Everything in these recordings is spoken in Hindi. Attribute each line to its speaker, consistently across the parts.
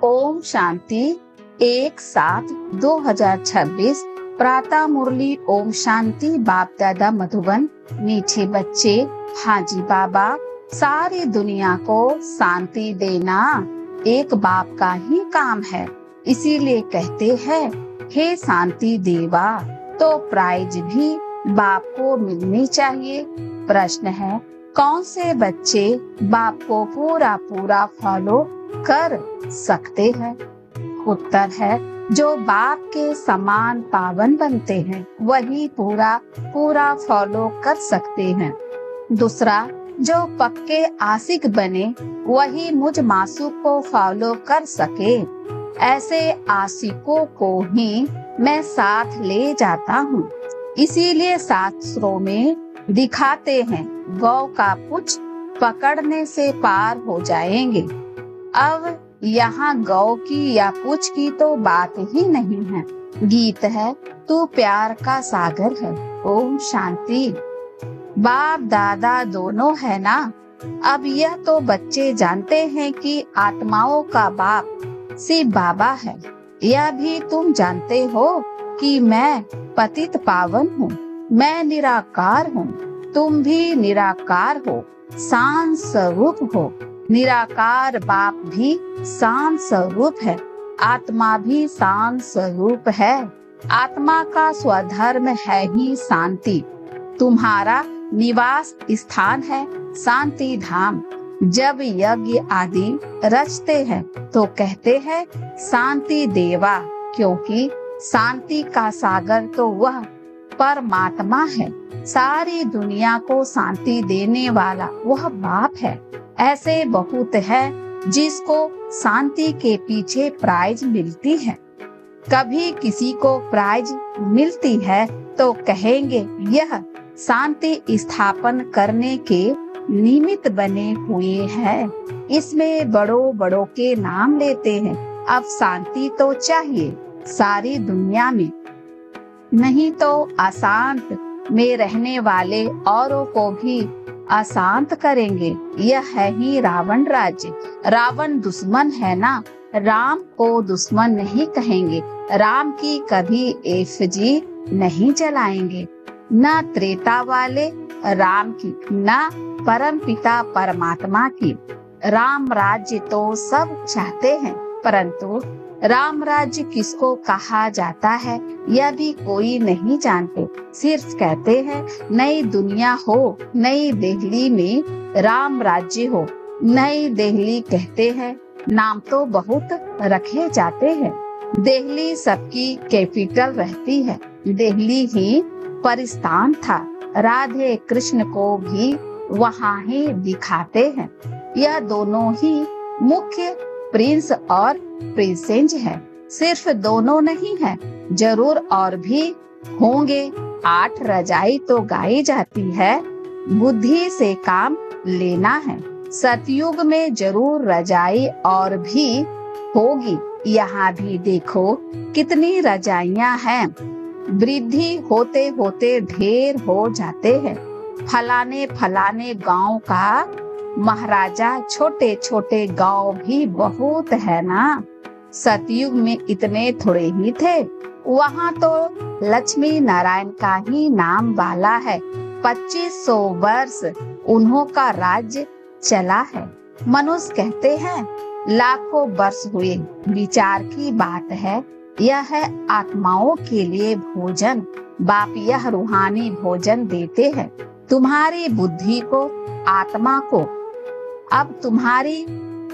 Speaker 1: ओम शांति 1/7/2026 प्रातः मुरली। ओम शांति। बाप दादा मधुबन। मीठे बच्चे, हाजी बाबा, सारी दुनिया को शांति देना एक बाप का ही काम है। इसीलिए कहते हैं हे शांति देवा। तो प्राइज भी बाप को मिलनी चाहिए। प्रश्न है, कौन से बच्चे बाप को पूरा पूरा फॉलो कर सकते हैं? उत्तर है, जो बाप के समान पावन बनते हैं वही पूरा पूरा फॉलो कर सकते हैं। दूसरा, जो पक्के आशिक बने वही मुझ मासूम को फॉलो कर सके। ऐसे आशिकों को ही मैं साथ ले जाता हूँ। इसीलिए शास्त्रों में दिखाते हैं गौ का पुछ पकड़ने से पार हो जाएंगे। अब यहाँ गौ की या पुछ की तो बात ही नहीं है। गीत है, तू प्यार का सागर है। ओम शांति। बाप दादा दोनों है ना। अब यह तो बच्चे जानते हैं कि आत्माओं का बाप शिव बाबा है। यह भी तुम जानते हो कि मैं पतित पावन हूँ, मैं निराकार हूँ। तुम भी निराकार हो, शांत स्वरूप हो। निराकार बाप भी शांत स्वरूप है, आत्मा भी शांत स्वरूप है। आत्मा का स्वधर्म है ही शांति। तुम्हारा निवास स्थान है शांति धाम। जब यज्ञ आदि रचते हैं तो कहते हैं शांति देवा, क्योंकि शांति का सागर तो वह परमात्मा है। सारी दुनिया को शांति देने वाला वह बाप है। ऐसे बहुत है जिसको शांति के पीछे प्राइज मिलती है। कभी किसी को प्राइज मिलती है तो कहेंगे यह शांति स्थापन करने के निमित्त बने हुए हैं। इसमें बड़ों बड़ों के नाम लेते हैं। अब शांति तो चाहिए सारी दुनिया में, नहीं तो अशांत में रहने वाले औरों को भी अशांत करेंगे। यह है ही रावण राज्य। रावण दुश्मन है ना, राम को दुश्मन नहीं कहेंगे। राम की कभी एफजी नहीं चलाएंगे, न त्रेता वाले राम की, न परम पिता परमात्मा की। राम राज्य तो सब चाहते हैं, परंतु राम राज्य किसको कहा जाता है यह भी कोई नहीं जानते। सिर्फ कहते हैं नई दुनिया हो, नई दिल्ली में राम राज्य हो। नई दिल्ली कहते हैं, नाम तो बहुत रखे जाते हैं। दिल्ली सबकी कैपिटल रहती है। दिल्ली ही परिस्थान था। राधे कृष्ण को भी वहाँ ही दिखाते हैं। यह दोनों ही मुख्य प्रिंस और प्रिंसेस है। सिर्फ दोनों नहीं है, जरूर और भी होंगे। 8 रजाई तो गाई जाती है, बुद्धि से काम लेना है। सतयुग में जरूर रजाई और भी होगी। यहाँ भी देखो कितनी रजाइयाँ हैं। वृद्धि होते होते ढेर हो जाते हैं। फलाने फलाने गांव का महाराजा, छोटे छोटे गांव भी बहुत है ना। सतयुग में इतने थोड़े ही थे। वहाँ तो लक्ष्मी नारायण का ही नाम वाला है। 2500 वर्ष उन्हों का राज्य चला है। मनुष्य कहते हैं लाखों वर्ष हुए। विचार की बात है। यह है आत्माओं के लिए भोजन। बाप यह रूहानी भोजन देते हैं तुम्हारी बुद्धि को, आत्मा को। अब तुम्हारी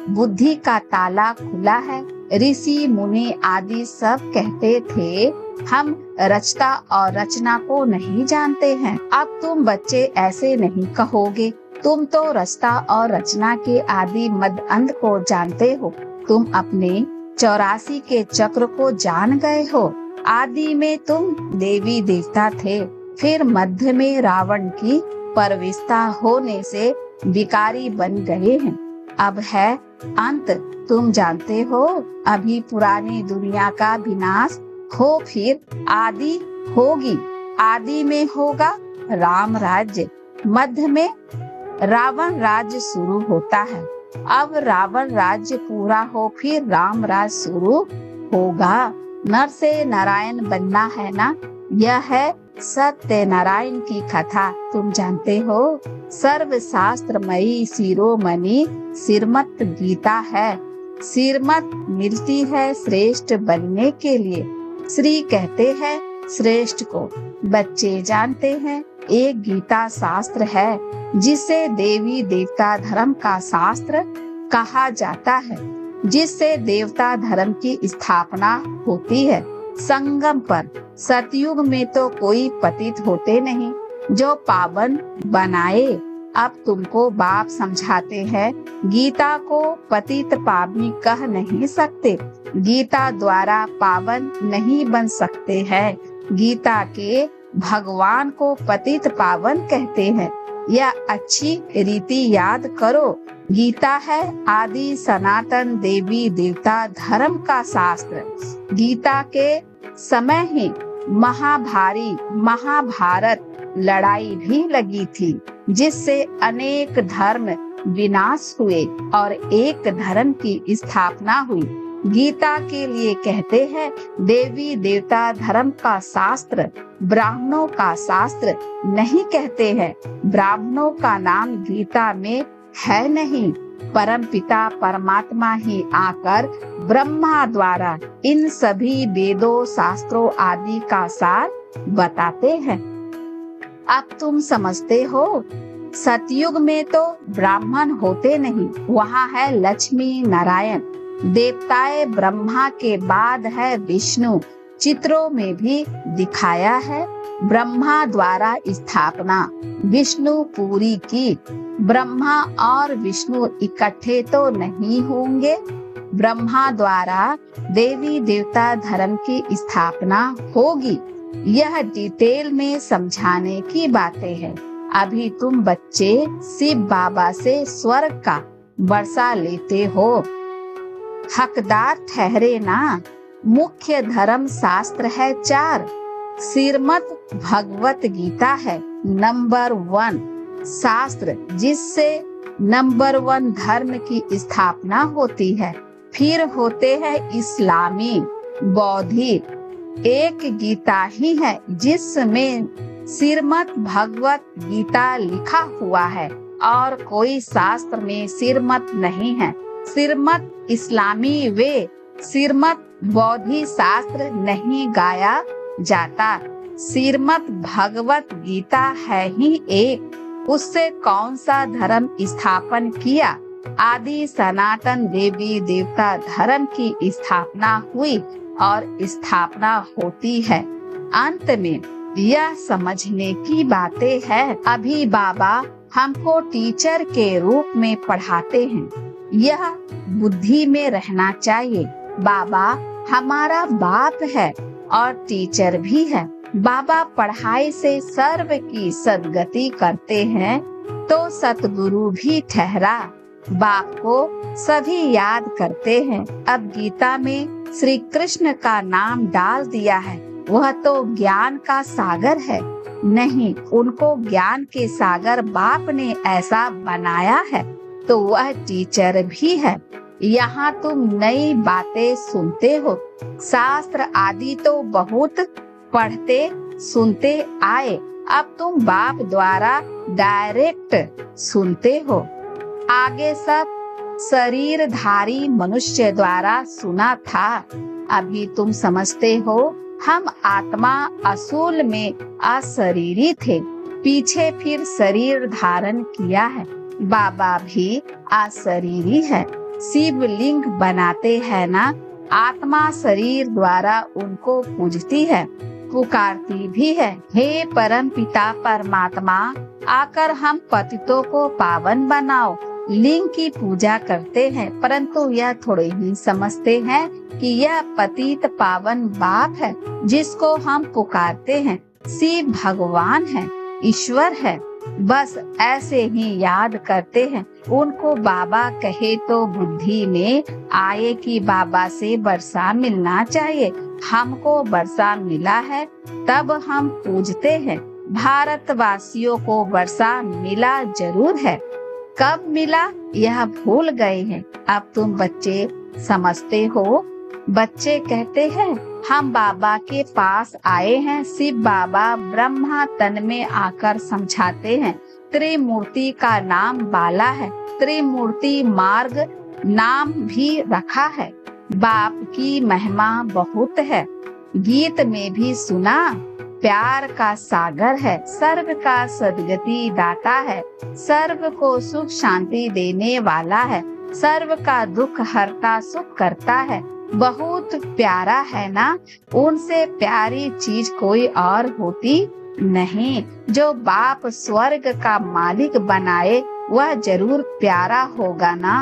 Speaker 1: बुद्धि का ताला खुला है। ऋषि मुनि आदि सब कहते थे हम रचता और रचना को नहीं जानते हैं। अब तुम बच्चे ऐसे नहीं कहोगे। तुम तो रचता और रचना के आदि मद अंत को जानते हो। तुम अपने 84 के चक्र को जान गए हो। आदि में तुम देवी देवता थे, फिर मध्य में रावण की परविष्ठा होने से विकारी बन गए हैं। अब है अंत, तुम जानते हो। अभी पुरानी दुनिया का विनाश हो, फिर आदि होगी। आदि में होगा राम राज्य, मध्य में रावण राज्य शुरू होता है। अब रावण राज्य पूरा हो फिर राम राज शुरू होगा। नर से नारायण बनना है ना, यह है सत्य नारायण की कथा। तुम जानते हो सर्व शास्त्रमयी शिरोमणि श्रीमद् गीता है। श्रीमत मिलती है श्रेष्ठ बनने के लिए। श्री कहते हैं श्रेष्ठ को। बच्चे जानते हैं एक गीता शास्त्र है जिसे देवी देवता धर्म का शास्त्र कहा जाता है, जिससे देवता धर्म की स्थापना होती है। संगम पर सतयुग में तो कोई पतित होते नहीं जो पावन बनाए। अब तुमको बाप समझाते हैं गीता को पतित पावनी कह नहीं सकते। गीता द्वारा पावन नहीं बन सकते हैं। गीता के भगवान को पतित पावन कहते हैं। यह अच्छी रीति याद करो। गीता है आदि सनातन देवी देवता धर्म का शास्त्र। गीता के समय ही महाभारत लड़ाई भी लगी थी, जिससे अनेक धर्म विनाश हुए और एक धर्म की स्थापना हुई। गीता के लिए कहते हैं देवी देवता धर्म का शास्त्र, ब्राह्मणों का शास्त्र नहीं कहते हैं। ब्राह्मणों का नाम गीता में है नहीं। परमपिता परमात्मा ही आकर ब्रह्मा द्वारा इन सभी वेदों शास्त्रों आदि का सार बताते हैं। अब तुम समझते हो सतयुग में तो ब्राह्मण होते नहीं, वहाँ है लक्ष्मी नारायण। देवताएं ब्रह्मा के बाद है विष्णु। चित्रों में भी दिखाया है ब्रह्मा द्वारा स्थापना विष्णु पूरी की। ब्रह्मा और विष्णु इकट्ठे तो नहीं होंगे। ब्रह्मा द्वारा देवी देवता धर्म की स्थापना होगी। यह डिटेल में समझाने की बातें हैं। अभी तुम बच्चे शिव बाबा से स्वर्ग का वर्षा लेते हो। हकदार ठहरे ना। मुख्य धर्म शास्त्र है 4। श्रीमद् भगवत गीता है नंबर 1 शास्त्र, जिससे नंबर 1 धर्म की स्थापना होती है। फिर होते हैं इस्लामी, बौद्धिक। एक गीता ही है जिसमें श्रीमद् भगवत गीता लिखा हुआ है और कोई शास्त्र में श्रीमद् नहीं है। श्रीमद् इस्लामी वे श्रीमद् बौद्धि शास्त्र नहीं गाया जाता। श्रीमद् भगवत गीता है ही एक। उससे कौन सा धर्म स्थापन किया? आदि सनातन देवी देवता धर्म की स्थापना हुई और स्थापना होती है। अंत में यह समझने की बातें है। अभी बाबा हमको टीचर के रूप में पढ़ाते हैं। यह बुद्धि में रहना चाहिए। बाबा हमारा बाप है और टीचर भी है। बाबा पढ़ाई से सर्व की सद्गति करते हैं तो सतगुरु भी ठहरा। बाप को सभी याद करते हैं। अब गीता में श्री कृष्ण का नाम डाल दिया है। वह तो ज्ञान का सागर है। नहीं, उनको ज्ञान के सागर बाप ने ऐसा बनाया है, तो वह टीचर भी है। यहाँ तुम नई बातें सुनते हो। शास्त्र आदि तो बहुत पढ़ते सुनते आए। अब तुम बाप द्वारा डायरेक्ट सुनते हो। आगे सब शरीरधारी मनुष्य द्वारा सुना था। अभी तुम समझते हो हम आत्मा असूल में अशरीरी थे, पीछे फिर शरीर धारण किया है। बाबा भी अशरीरी है। शिवलिंग बनाते हैं ना, आत्मा शरीर द्वारा उनको पूजती है, पुकारती भी है। हे परम पिता परमात्मा, आकर हम पतितों को पावन बनाओ। लिंग की पूजा करते हैं, परंतु यह थोड़े ही समझते हैं कि यह पतित पावन बाप है जिसको हम पुकारते हैं। शिव भगवान है, ईश्वर है। बस ऐसे ही याद करते हैं। उनको बाबा कहे तो बुद्धि में आए कि बाबा से वर्षा मिलना चाहिए। हमको वर्षा मिला है तब हम पूजते हैं। भारतवासियों को वर्षा मिला जरूर है। कब मिला यह भूल गए हैं। अब तुम बच्चे समझते हो। बच्चे कहते हैं, हम बाबा के पास आए हैं। शिव बाबा ब्रह्मा तन में आकर समझाते हैं, त्रिमूर्ति का नाम बाला है। त्रिमूर्ति मार्ग नाम भी रखा है। बाप की महिमा बहुत है। गीत में भी सुना, प्यार का सागर है। सर्व का सदगति दाता है। सर्व को सुख शांति देने वाला है। सर्व का दुख हरता सुख करता है। बहुत प्यारा है ना, उनसे प्यारी चीज कोई और होती नहीं। जो बाप स्वर्ग का मालिक बनाए वह जरूर प्यारा होगा ना।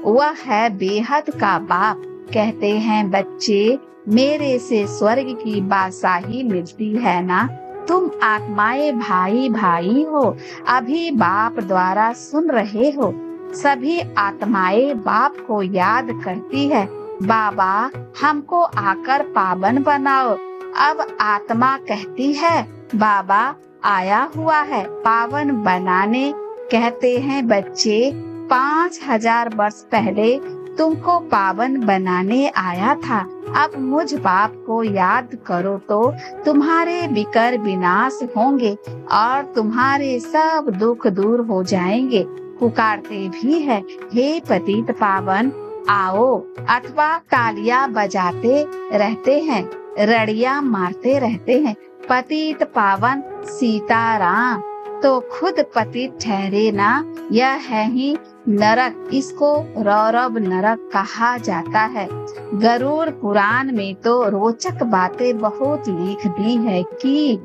Speaker 1: वह है बेहद का बाप। कहते हैं बच्चे, मेरे से स्वर्ग की बादशाही मिलती है ना। तुम आत्माएं भाई भाई हो, अभी बाप द्वारा सुन रहे हो। सभी आत्माएं बाप को याद करती है, बाबा हमको आकर पावन बनाओ। अब आत्मा कहती है, बाबा आया हुआ है पावन बनाने। कहते हैं बच्चे, 5000 वर्ष पहले तुमको पावन बनाने आया था। अब मुझ बाप को याद करो तो तुम्हारे विकर विनाश होंगे और तुम्हारे सब दुख दूर हो जाएंगे। पुकारते भी है, हे पतित पावन आओ, अथवा तालियां बजाते रहते हैं, रड़ियां मारते रहते हैं, पतित पावन सीताराम। तो खुद पतित ठहरे ना, यह है ही नरक। इसको रौरव नरक कहा जाता है। गरुड़ पुराण में तो रोचक बातें बहुत लिख दी है कि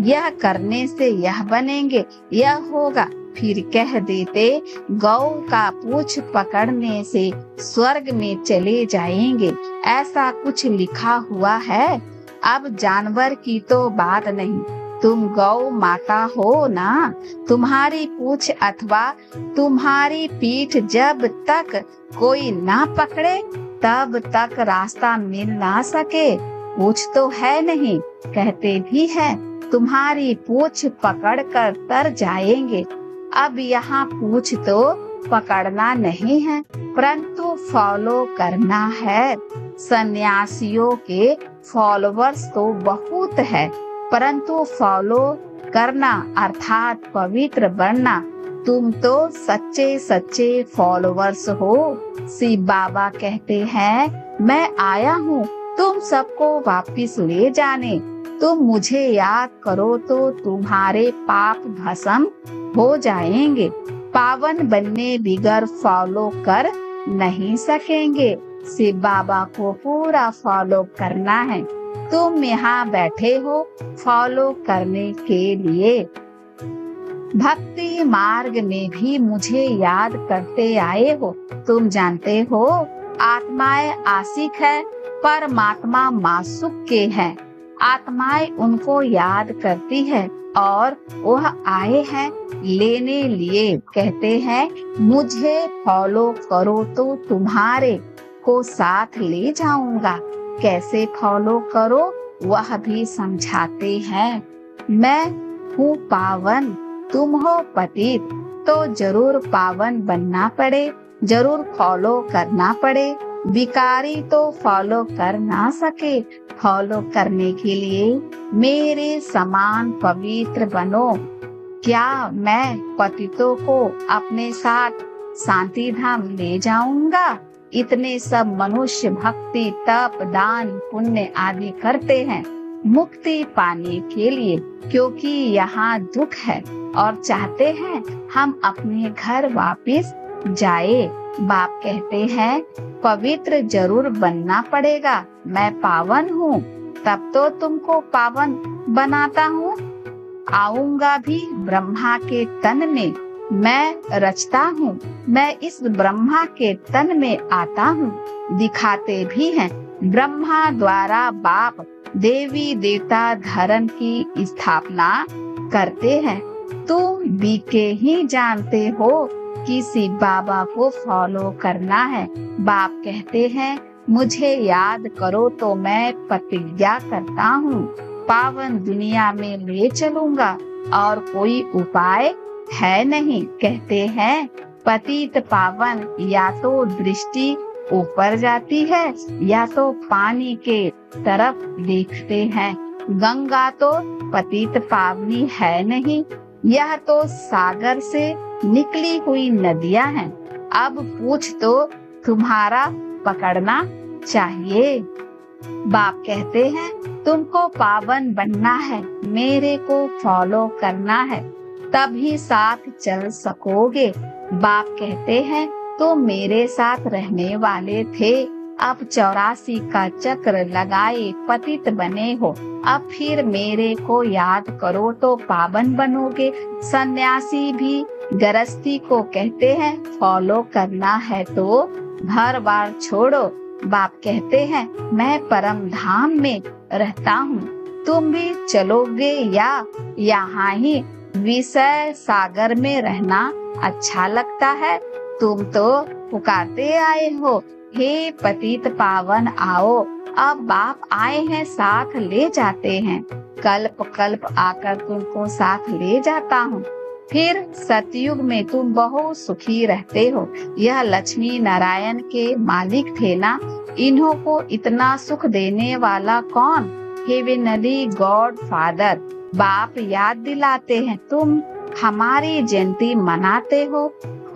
Speaker 1: यह करने से यह बनेंगे, यह होगा। फिर कह देते, गौ का पूंछ पकड़ने से स्वर्ग में चले जाएंगे। ऐसा कुछ लिखा हुआ है। अब जानवर की तो बात नहीं, तुम गौ माता हो ना। तुम्हारी पूंछ अथवा तुम्हारी पीठ जब तक कोई ना पकड़े तब तक रास्ता मिल ना सके। पूंछ तो है नहीं। कहते भी है, तुम्हारी पूंछ पकड़कर तर जाएंगे। अब यहाँ पूंछ तो पकड़ना नहीं है, परंतु फॉलो करना है। सन्यासियों के फॉलोवर्स तो बहुत है, परंतु फॉलो करना अर्थात पवित्र बनना, तुम तो सच्चे सच्चे फॉलोवर्स हो। शिव बाबा कहते हैं, मैं आया हूँ तुम सबको वापिस ले जाने। तुम मुझे याद करो तो तुम्हारे पाप भस्म हो जाएंगे। पावन बनने बिगर फॉलो कर नहीं सकेंगे। शिव बाबा को पूरा फॉलो करना है। तुम यहाँ बैठे हो फॉलो करने के लिए। भक्ति मार्ग में भी मुझे याद करते आए हो। तुम जानते हो, आत्माएं आशिक है, परमात्मा मासूक के है। आत्माएं उनको याद करती है और वह आए हैं लेने लिए। कहते हैं, मुझे फॉलो करो तो तुम्हारे को साथ ले जाऊंगा। कैसे फॉलो करो वह भी समझाते हैं। मैं हूँ पावन, तुम हो पतित, तो जरूर पावन बनना पड़े, जरूर फॉलो करना पड़े। विकारी तो फॉलो कर ना सके। फॉलो करने के लिए मेरे समान पवित्र बनो। क्या मैं पतितों को अपने साथ शांति धाम ले जाऊंगा? इतने सब मनुष्य भक्ति तप दान पुण्य आदि करते हैं मुक्ति पाने के लिए, क्योंकि यहाँ दुख है और चाहते हैं हम अपने घर वापस जाए। बाप कहते हैं, पवित्र जरूर बनना पड़ेगा। मैं पावन हूँ, तब तो तुमको पावन बनाता हूँ। आऊंगा भी ब्रह्मा के तन में, मैं रचता हूँ। मैं इस ब्रह्मा के तन में आता हूँ। दिखाते भी हैं, ब्रह्मा द्वारा बाप देवी देवता धर्म की स्थापना करते हैं। तुम बीके ही जानते हो कि शिव बाबा को फॉलो करना है। बाप कहते हैं, मुझे याद करो तो मैं प्रतिज्ञा करता हूँ, पावन दुनिया में ले चलूंगा और कोई उपाय है नहीं। कहते हैं, पतित पावन या तो दृष्टि ऊपर जाती है या तो पानी के तरफ देखते हैं। गंगा तो पतित पावनी है नहीं, यह तो सागर से निकली हुई नदियां हैं। अब पूछ तो तुम्हारा पकड़ना चाहिए। बाप कहते हैं तुमको पावन बनना है, मेरे को फॉलो करना है, तभी साथ चल सकोगे। बाप कहते हैं तो मेरे साथ रहने वाले थे, अब 84 का चक्र लगाए पतित बने हो, अब फिर मेरे को याद करो तो पावन बनोगे। सन्यासी भी गृहस्थी को कहते हैं फॉलो करना है तो घर बार छोड़ो। बाप कहते हैं मैं परम धाम में रहता हूँ, तुम भी चलोगे या यहाँ ही विषय सागर में रहना अच्छा लगता है? तुम तो पुकारते आए हो, हे पतित पावन आओ। अब बाप आए हैं साथ ले जाते हैं, कल्प कल्प आकर तुमको साथ ले जाता हूँ। फिर सतयुग में तुम बहुत सुखी रहते हो। यह लक्ष्मी नारायण के मालिक थे ना, इन्हों को इतना सुख देने वाला कौन? Heavenly God father. बाप याद दिलाते हैं तुम हमारी जयंती मनाते हो।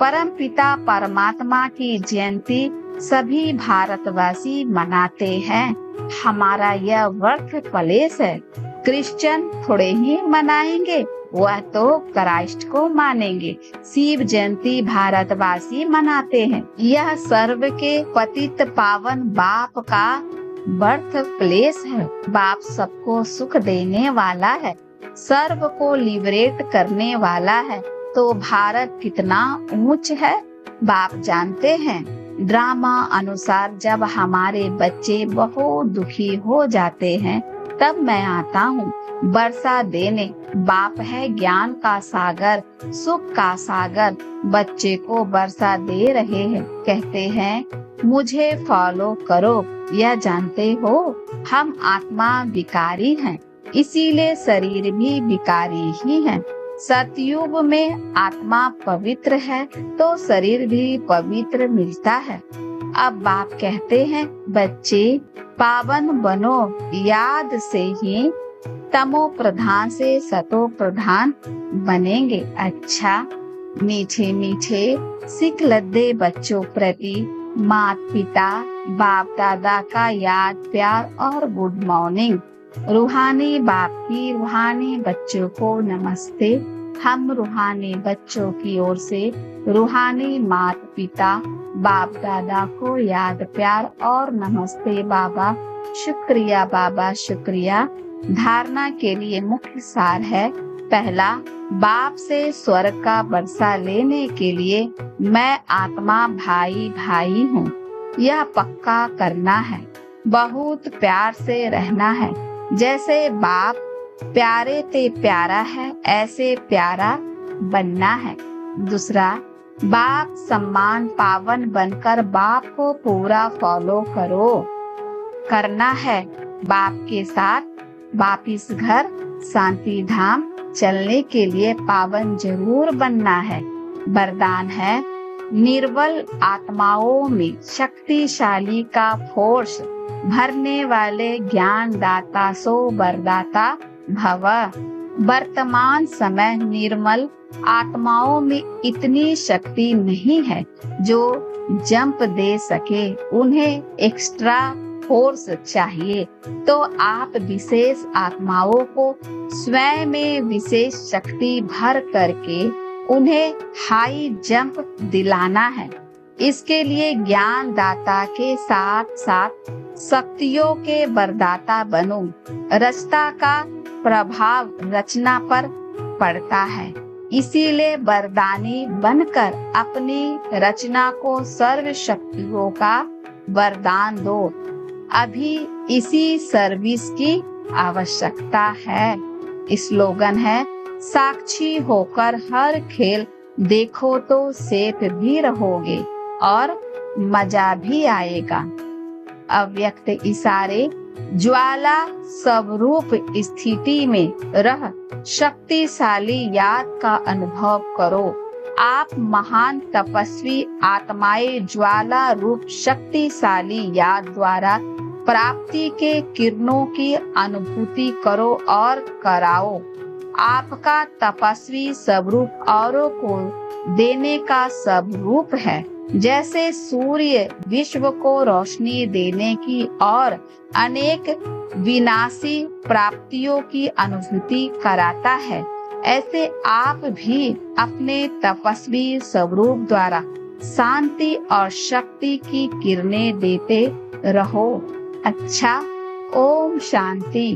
Speaker 1: परम पिता परमात्मा की जयंती सभी भारतवासी मनाते हैं। हमारा यह वर्थ प्लेस है। क्रिश्चियन थोड़े ही मनाएंगे, वह तो क्राइस्ट को मानेंगे। शिव जयंती भारतवासी मनाते हैं। यह सर्व के पतित पावन बाप का बर्थ प्लेस है। बाप सबको सुख देने वाला है, सर्व को लिबरेट करने वाला है। तो भारत कितना ऊंच है बाप जानते हैं। ड्रामा अनुसार जब हमारे बच्चे बहुत दुखी हो जाते हैं तब मैं आता हूँ वर्षा देने। बाप है ज्ञान का सागर, सुख का सागर, बच्चे को वर्षा दे रहे हैं। कहते हैं मुझे फॉलो करो। यह जानते हो हम आत्मा विकारी हैं, इसीलिए शरीर भी विकारी ही है। सतयुग में आत्मा पवित्र है तो शरीर भी पवित्र मिलता है। अब बाप कहते हैं बच्चे पावन बनो, याद से ही तमो प्रधान से सतो प्रधान बनेंगे। अच्छा मीठे मीठे सिख लद्दे बच्चों प्रति माता पिता बाप दादा का याद प्यार और गुड मॉर्निंग। रूहानी बाप की रूहानी बच्चों को नमस्ते। हम रूहानी बच्चों की ओर से रूहानी माता पिता बाप दादा को याद प्यार और नमस्ते बाबा। शुक्रिया बाबा शुक्रिया। धारणा के लिए मुख्य सार है, पहला बाप से स्वर्ग का वर्षा लेने के लिए मैं आत्मा भाई भाई हूँ, यह पक्का करना है। बहुत प्यार से रहना है, जैसे बाप प्यारे ते प्यारा है ऐसे प्यारा बनना है। दूसरा बाप सम्मान पावन बनकर बाप को पूरा फॉलो करना है। बाप के साथ वापिस घर शांति धाम चलने के लिए पावन जरूर बनना है। वरदान है निर्बल आत्माओं में शक्तिशाली का फोर्स भरने वाले ज्ञान दाता सो वरदाता भव। वर्तमान समय निर्मल आत्माओं में इतनी शक्ति नहीं है जो जंप दे सके, उन्हें एक्स्ट्रा फोर्स चाहिए। तो आप विशेष आत्माओं को स्वयं में विशेष शक्ति भर करके उन्हें हाई जंप दिलाना है। इसके लिए ज्ञान दाता के साथ साथ शक्तियों के वरदाता बनो। रचता का प्रभाव रचना पर पड़ता है, इसीलिए वरदानी बनकर अपनी रचना को सर्व शक्तियों का वरदान दो। अभी इसी सर्विस की आवश्यकता है। स्लोगन है साक्षी होकर हर खेल देखो तो सेफ भी रहोगे और मजा भी आएगा। अव्यक्त इशारे ज्वाला स्वरूप स्थिति में रह शक्तिशाली याद का अनुभव करो। आप महान तपस्वी आत्माएं ज्वाला रूप शक्तिशाली याद द्वारा प्राप्ति के किरणों की अनुभूति करो और कराओ। आपका तपस्वी स्वरूप औरों को देने का स्वरूप है। जैसे सूर्य विश्व को रोशनी देने की और अनेक विनाशी प्राप्तियों की अनुभूति कराता है, ऐसे आप भी अपने तपस्वी स्वरूप द्वारा शांति और शक्ति की किरणें देते रहो। अच्छा, ओम शांति।